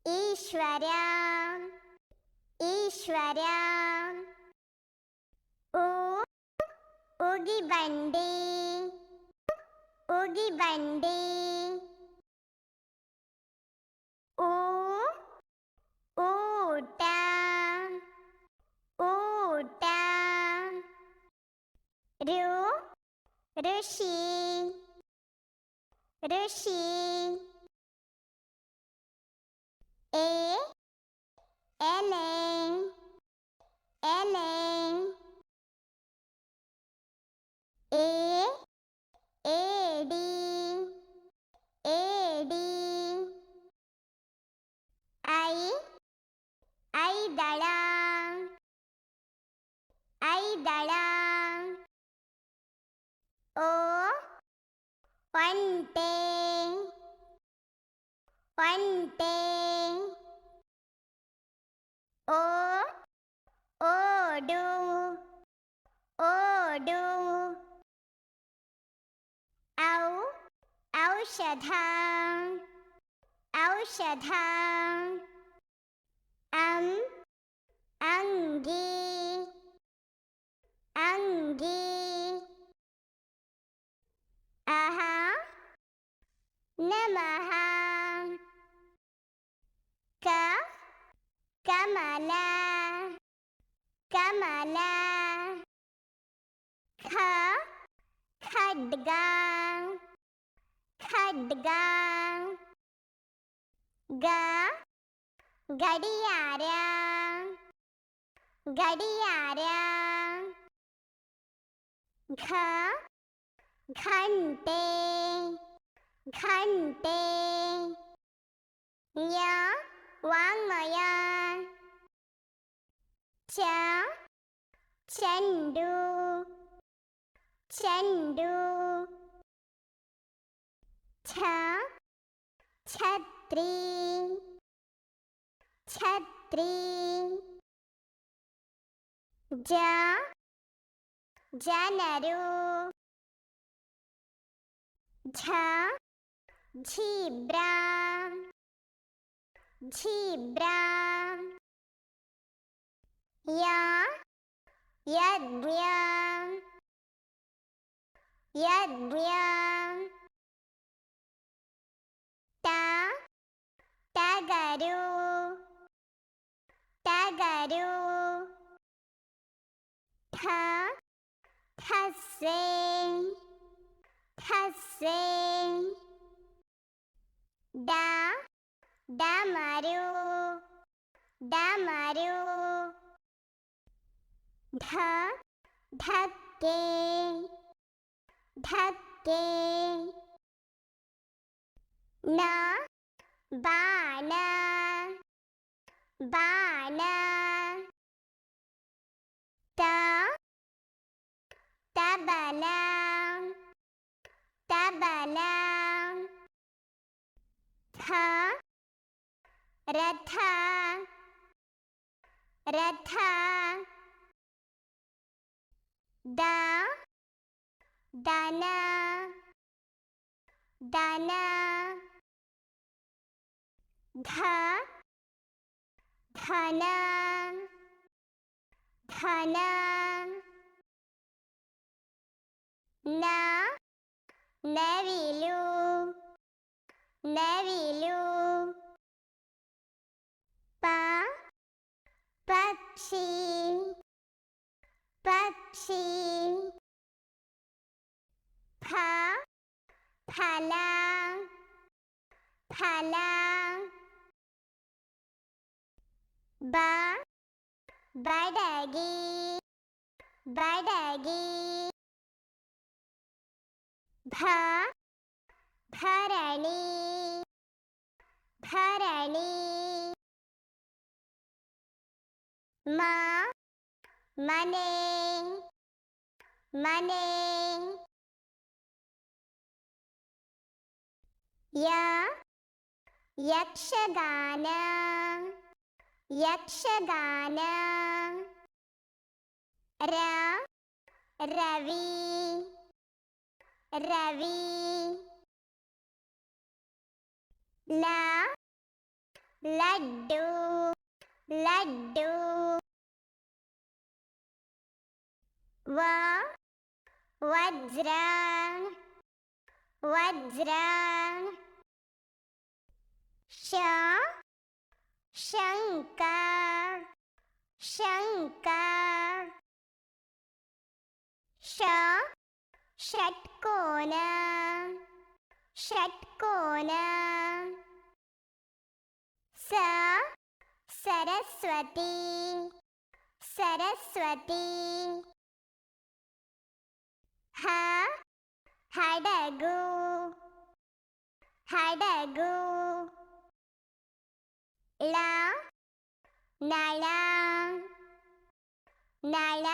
ഈശ്വര ഈശ്വര. ഉഗിബണ്ടി ഉഗിബണ്ടി. ഊട്ട ഊട്ട. ഋഷി ഋഷി. എലെ എലെ. ഏടി ഏടി. ഐദള ഐദള. ಒಂಟೆ ಒಂಟೆ. ಓಡು ಓಡು. ಔಷಧ ಔಷಧ. ಅಂಗಿ ಅಂಗಿ. ನಮಃ. ಕಮಲ ಕಮಲ. ಖಡ್ಗ ಖಡ್ಗ. ಗಡಿಯಾರ ಗಡಿಯಾರ. ಘಂಟೆ ಘಂಟೆ. ವಾಂಗ್ಮಯ. ಚೆಂಡು ಚೆಂಡು. ಛತ್ರಿ ಛತ್ರಿ. ಜನರು. Zebra zebra. ಯಜ್ಞ ಯಜ್ಞ. ಟಗರು ಟಗರು. ಥಸ್ಸೆ ಥಸ್ಸೆ. ಡಮರು ಡಮರು. ಧಕ್ಕೆ ಧಕ್ಕೆ. ಬಾಣ ಬಾಣ. ತಬಲ ತಬಲ. ರಥ ರಥ. ದನ ದನ. ಘನ ಘನ. ನವಿಲು ನವಿಲು. ಪಕ್ಷಿ ಪಕ್ಷಿ. ಫಲ ಫಲ. ಬಡಗಿ ಬಡಗಿ. ಭರಣಿ ಭರಣಿ. ಮನೆ ಮನೆ. ಯಕ್ಷಗಾನ ಯಕ್ಷಗಾನ. ರವಿ ರವಿ. ലഡ്ഡു ലഡ്ഡു. വ വജ്രം വജ്രം. ശ ശംഖ ശംഖ. ഷ ഷട്കോണ ഷട്കോണ. സ സരസ്വതി സരസ്വതി. ഹ ഹടഗു ഹടഗു. ല നള നള.